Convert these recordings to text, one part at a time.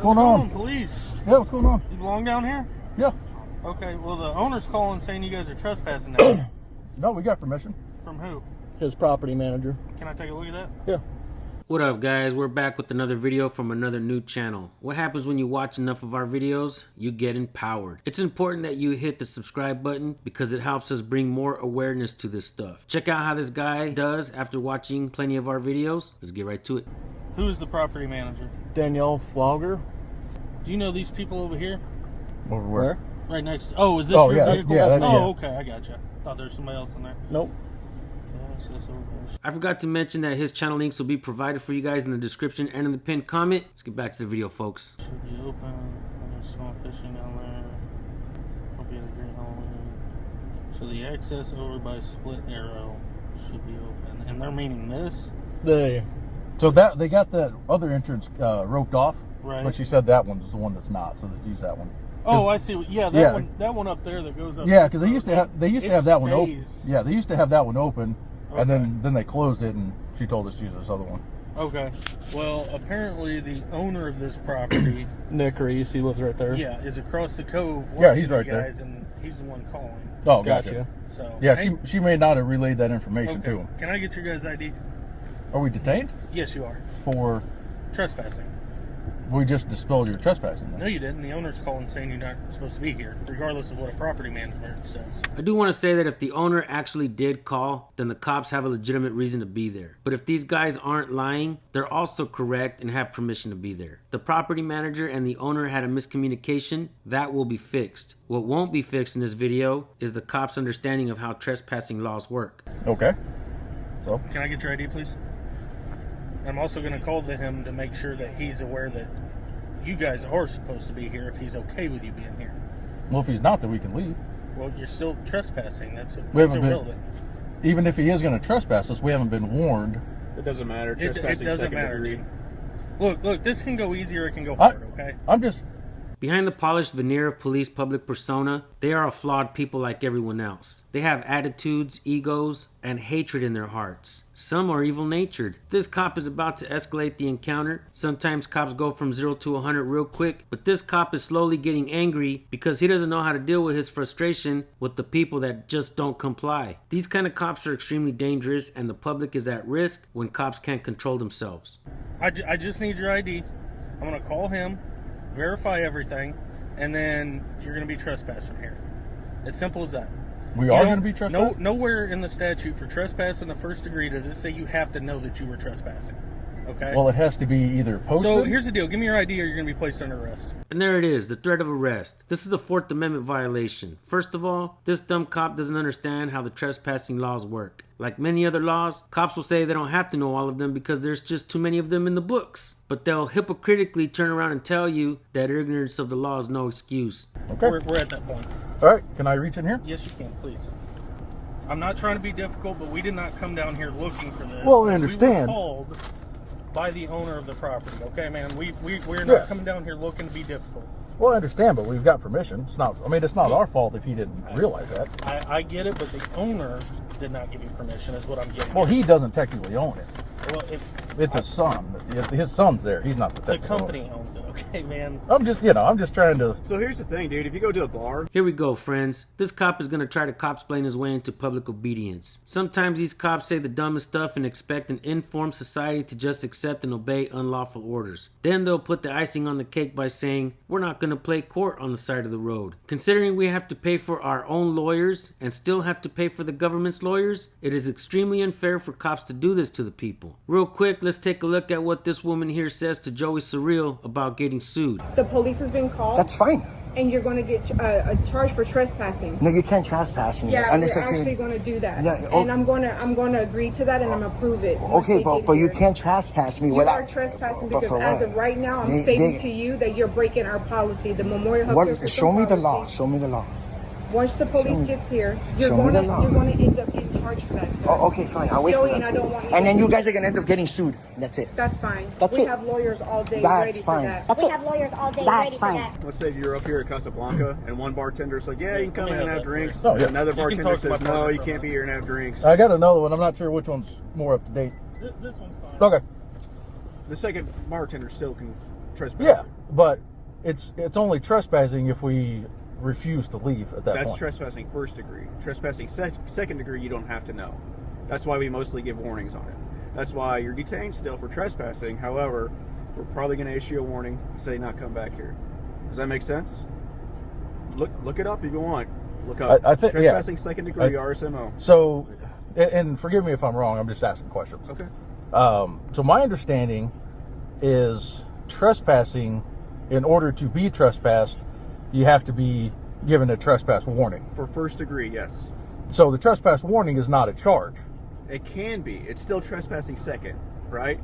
going on? Police. Yeah, what's going on? You belong down here? Yeah. Okay, well, the owner's calling saying you guys are trespassing now. No, we got permission. From who? His property manager. Can I take a look at that? Yeah. What up, guys? We're back with another video from another new channel. What happens when you watch enough of our videos? You get empowered. It's important that you hit the subscribe button because it helps us bring more awareness to this stuff. Check out how this guy does after watching plenty of our videos. Let's get right to it. Who's the property manager? Danielle Flauger. Do you know these people over here? Over where? Right next to... Oh, is this your vehicle? Okay, I gotcha. Thought there was somebody else in there. Nope. I forgot to mention that his channel links will be provided for you guys in the description and in the pinned comment. Let's get back to the video, folks. Should be open. There's small fishing down there. Hope you had a great Halloween. So the access over by Split Arrow should be open. And they're meaning this? So that they got that other entrance roped off, right? But she said that one's the one that's not, so use that one. Oh, I see. Yeah, that one up there that goes up. Yeah, because they used to have that one open. Stays. Yeah, they used to have that one open, Okay. and then they closed it, and she told us to use this other one. Okay. Well, apparently the owner of this property, Nick Reese, he lives right there. yeah, is across the cove. Yeah, he's right you there. guys, and he's the one calling. Oh, Gotcha. So Yeah, hey, she may not have relayed that information to him. Can I get your guys' ID? Are we detained Yes, you are. for? Trespassing. We just dispelled your trespassing. Then. No, you didn't. The owner's calling saying you're not supposed to be here, regardless of what a property manager says. I do want to say that if the owner actually did call, then the cops have a legitimate reason to be there. But if these guys aren't lying, they're also correct and have permission to be there. The property manager and the owner had a miscommunication. That will be fixed. What won't be fixed in this video is the cops' understanding of how trespassing laws work. Okay. So. Can I get your ID, please? I'm also going to call him to make sure that he's aware that you guys are supposed to be here if he's okay with you being here. Well, if he's not, then we can leave. Well, you're still trespassing. That's haven't irrelevant. Even if he is going to trespass us, we haven't been warned. It doesn't matter. It Trespassing doesn't second matter, degree. dude. Look, this can go easy or it can go hard, okay? I'm just... Behind the polished veneer of police public persona, they are a flawed people like everyone else. They have attitudes, egos, and hatred in their hearts. Some are evil-natured. This cop is about to escalate the encounter. Sometimes cops go from 0 to 100 real quick, but this cop is slowly getting angry because he doesn't know how to deal with his frustration with the people that just don't comply. These kind of cops are extremely dangerous, and the public is at risk when cops can't control themselves. I just need your ID. I'm going to call him, verify everything, and then you're going to be trespassed from here. It's simple as that. We are going to be trespassing? Nowhere in the statute for trespassing the first degree does it say you have to know that you were trespassing. Okay? Well, it has to be either posted... So here's the deal. Give me your ID or you're going to be placed under arrest. And there it is, the threat of arrest. This is a Fourth Amendment violation. First of all, this dumb cop doesn't understand how the trespassing laws work. Like many other laws, cops will say they don't have to know all of them because there's just too many of them in the books. But they'll hypocritically turn around and tell you that ignorance of the law is no excuse. Okay. We're at that point. All right. Can I reach in here? Yes, you can, please. I'm not trying to be difficult, but we did not come down here looking for this. Well, I understand. We were called by the owner of the property. Okay, man? We're not coming down here looking to be difficult. Well, I understand, but we've got permission. It's not our fault if he didn't realize that. I get it, but the owner did not give you permission is what I'm getting. Well, he doesn't technically own it. Well, It's his son. His son's there. He's not the the technical company owner. owns it. Okay, man. I'm just trying to... So here's the thing, dude. If you go to a bar, Here we go, friends. This cop is going to try to cop-splain his way into public obedience. Sometimes these cops say the dumbest stuff and expect an informed society to just accept and obey unlawful orders. Then they'll put the icing on the cake by saying, we're not going to play court on the side of the road. Considering we have to pay for our own lawyers and still have to pay for the government's lawyers, it is extremely unfair for cops to do this to the people. Real quick, let's take a look at what this woman here says to Joey Surreal about getting sued. The police has been called. That's fine. And you're going to get a charge for trespassing. No, you can't trespass me. Yeah, unless we're I can... actually going to do that. Yeah, and I'm going to agree to that, and I'm going to prove it. Okay, but you can't trespass me You without... are trespassing But because for as what? of right now, I'm stating to you that you're breaking our policy, the Memorial Health Care System Show me the policy. law. Show me the law. Once the police gets here, you're show me going the to law. end up getting charged for that, sir. Oh, okay, fine. I'll wait Joey, for and that. I don't want you And then to- you guys are gonna end up getting sued. That's it. That's fine. That's we it. have lawyers all day That's ready fine. for that. That's We it. have lawyers all day That's ready fine. for that. let's say you're up here at Casablanca and one bartender is like, yeah, you can come in and have drinks. Oh, yeah. Another You can bartender talk to says, my no, partner you for a can't be here and have drinks. I got another one. I'm not sure which one's more up to date. This one's fine. Okay. The second bartender still can trespass. Yeah, But it's only trespassing if we refuse to leave at that That's point. trespassing first degree. Trespassing second degree, you don't have to know. That's why we mostly give warnings on it. That's why you're detained still for trespassing. However, we're probably going to issue a warning, say not come back here. Does that make sense? Look it up if you want. Look up I think trespassing second degree RSMO. So, and forgive me if I'm wrong. I'm just asking questions. Okay. So my understanding is trespassing. In order to be trespassed, you have to be given a trespass warning. For first degree, yes. So the trespass warning is not a charge. It can be. It's still trespassing second, right?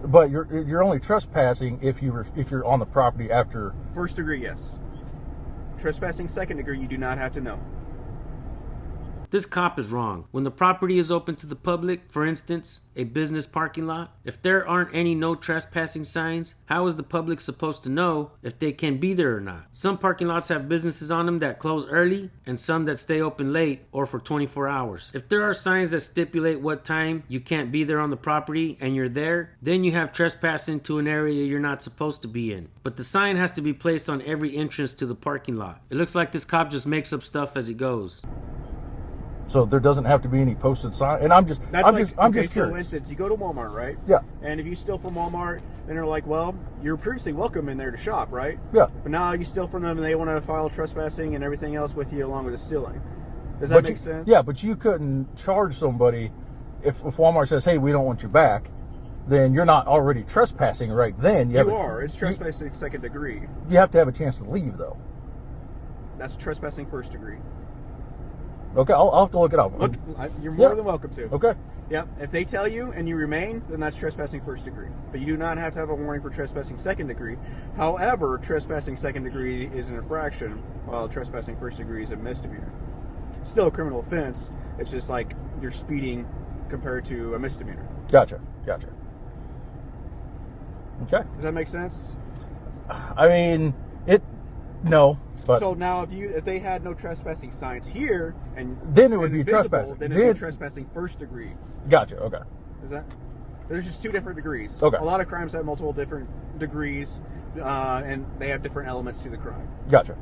But you're only trespassing if you're on the property after. First degree, yes. Trespassing second degree, you do not have to know. This cop is wrong. When the property is open to the public, for instance, a business parking lot, if there aren't any no trespassing signs, how is the public supposed to know if they can be there or not? Some parking lots have businesses on them that close early and some that stay open late or for 24 hours. If there are signs that stipulate what time you can't be there on the property and you're there, then you have trespassing to an area you're not supposed to be in. But the sign has to be placed on every entrance to the parking lot. It looks like this cop just makes up stuff as he goes. So there doesn't have to be any posted sign. And I'm just curious. So, for instance, you go to Walmart, right? Yeah. And if you steal from Walmart, then they're like, well, you're previously welcome in there to shop, right? Yeah. But now you steal from them and they want to file trespassing and everything else with you along with the stealing. Does that make sense? Yeah, but you couldn't charge somebody if Walmart says, hey, we don't want you back, then you're not already trespassing right then. You are. It's trespassing second degree. You have to have a chance to leave, though. That's trespassing first degree. Okay, I'll have to look it up. Look, you're more than welcome to. Okay. Yep. If they tell you and you remain, then that's trespassing first degree. But you do not have to have a warning for trespassing second degree. However, trespassing second degree is an infraction, while trespassing first degree is a misdemeanor. It's still a criminal offense. It's just like you're speeding compared to a misdemeanor. Gotcha. Okay. Does that make sense? I mean, no. But so now, if they had no trespassing signs here, and then it would be invisible, trespassing. Then it would be trespassing first degree. Gotcha. Okay. Is that? There's just two different degrees. Okay. A lot of crimes have multiple different degrees, and they have different elements to the crime. Gotcha.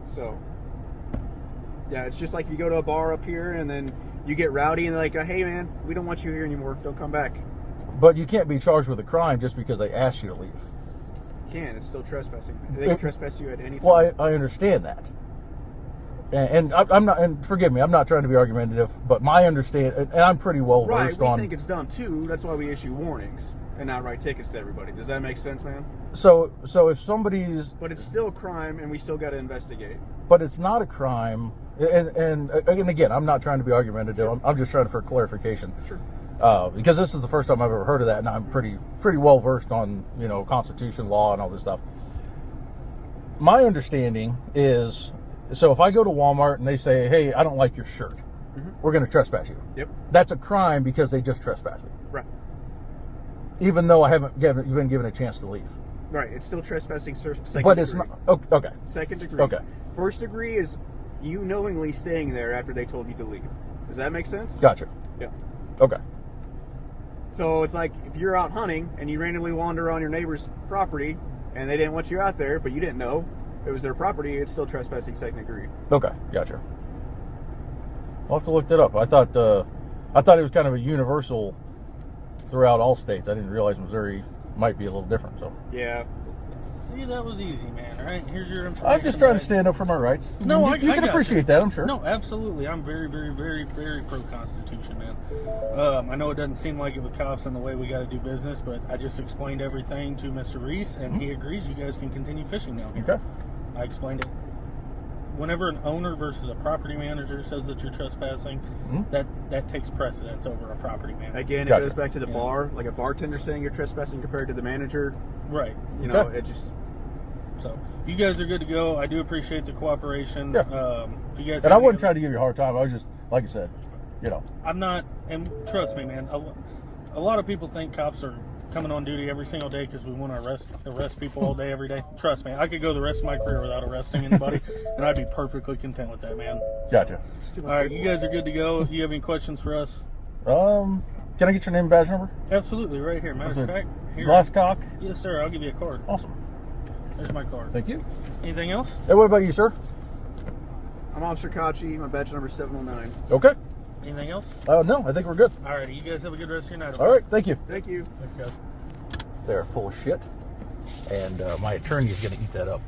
So, yeah, it's just like you go to a bar up here, and then you get rowdy, and they're like, "Hey, man, we don't want you here anymore. Don't come back." But you can't be charged with a crime just because they asked you to leave. It's still trespassing. They can trespass you at any time. Well, I understand that, and I'm not. And forgive me, I'm not trying to be argumentative, but my understand, and I'm pretty well versed on. We think it's dumb too. That's why we issue warnings and not write tickets to everybody. Does that make sense, man? So if somebody's, but it's still a crime, and we still got to investigate. But it's not a crime, and again, I'm not trying to be argumentative. Sure. I'm just trying for clarification. Sure. Because this is the first time I've ever heard of that, and I'm pretty well versed on Constitution, law, and all this stuff. My understanding is, so if I go to Walmart and they say, "Hey, I don't like your shirt," we're going to trespass you. Yep. That's a crime because they just trespassed me. Right. Even though I haven't been given a chance to leave. Right. It's still trespassing second degree. But it's not. Okay. Second degree. Okay. First degree is you knowingly staying there after they told you to leave. Does that make sense? Gotcha. Yeah. Okay. So it's like if you're out hunting and you randomly wander on your neighbor's property and they didn't want you out there, but you didn't know it was their property, it's still trespassing second degree. Okay, gotcha. I'll have to look that up. I thought it was kind of a universal throughout all states. I didn't realize Missouri might be a little different. So yeah. See, that was easy, man. All right, here's your information. I'm just trying to stand up for my rights. No, you can appreciate that, I'm sure. No, absolutely. I'm very, very, very, very pro-Constitution, man. I know it doesn't seem like it with cops and the way we got to do business, but I just explained everything to Mr. Reese, and he agrees you guys can continue fishing now. Okay. I explained it. Whenever an owner versus a property manager says that you're trespassing, that takes precedence over a property manager. Again, it goes back to the bar, like a bartender saying you're trespassing compared to the manager. Right. It just... So, you guys are good to go. I do appreciate the cooperation. Yeah. If you guys and I wasn't trying to give you a hard time. I was just, like I said, I'm not, and trust me, man, a lot of people think cops are coming on duty every single day because we want to arrest people all day, every day. Trust me, I could go the rest of my career without arresting anybody, and I'd be perfectly content with that, man. Gotcha. All right, you guys are good to go. Do you have any questions for us? Can I get your name and badge number? Absolutely, right here. Matter of it fact, here. Glasscock. Yes, sir. I'll give you a card. Awesome. There's my card. Thank you. Anything else? Hey, what about you, sir? I'm Officer Kachi. My badge number is 709. Okay. Anything else? No, I think we're good. Alrighty, you guys have a good rest of your night. All right, thank you. Thank you. Thanks, guys. They're full of shit, and my attorney is going to eat that up.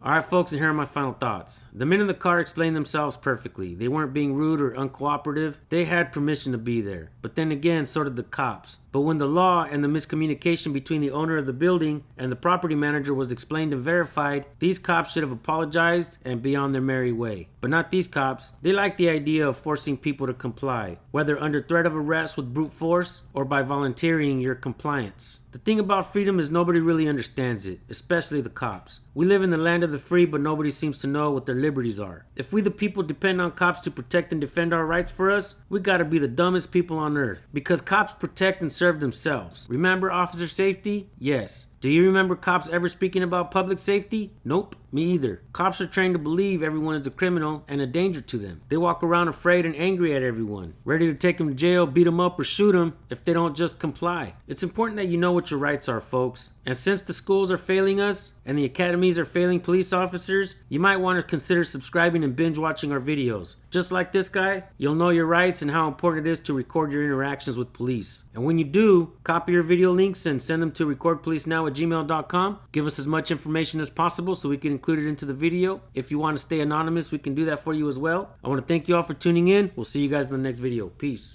Alright folks, and here are my final thoughts. The men in the car explained themselves perfectly. They weren't being rude or uncooperative. They had permission to be there. But then again, so did the cops. But when the law and the miscommunication between the owner of the building and the property manager was explained and verified, these cops should have apologized and be on their merry way. But not these cops. They like the idea of forcing people to comply, whether under threat of arrest with brute force or by volunteering your compliance. The thing about freedom is nobody really understands it, especially the cops. We live in the land of the free, but nobody seems to know what their liberties are. If we the people depend on cops to protect and defend our rights for us, we gotta be the dumbest people on earth. Because cops protect and serve themselves. Remember officer safety? Yes. Do you remember cops ever speaking about public safety? Nope, me either. Cops are trained to believe everyone is a criminal and a danger to them. They walk around afraid and angry at everyone, ready to take them to jail, beat them up, or shoot them if they don't just comply. It's important that you know what your rights are, folks. And since the schools are failing us and the academies are failing police officers, you might want to consider subscribing and binge watching our videos. Just like this guy, you'll know your rights and how important it is to record your interactions with police. And when you do, copy your video links and send them to recordpolicenow@gmail.com. Give us as much information as possible so we can include it into the video. If you want to stay anonymous, we can do that for you as well. I want to thank you all for tuning in. We'll see you guys in the next video. Peace.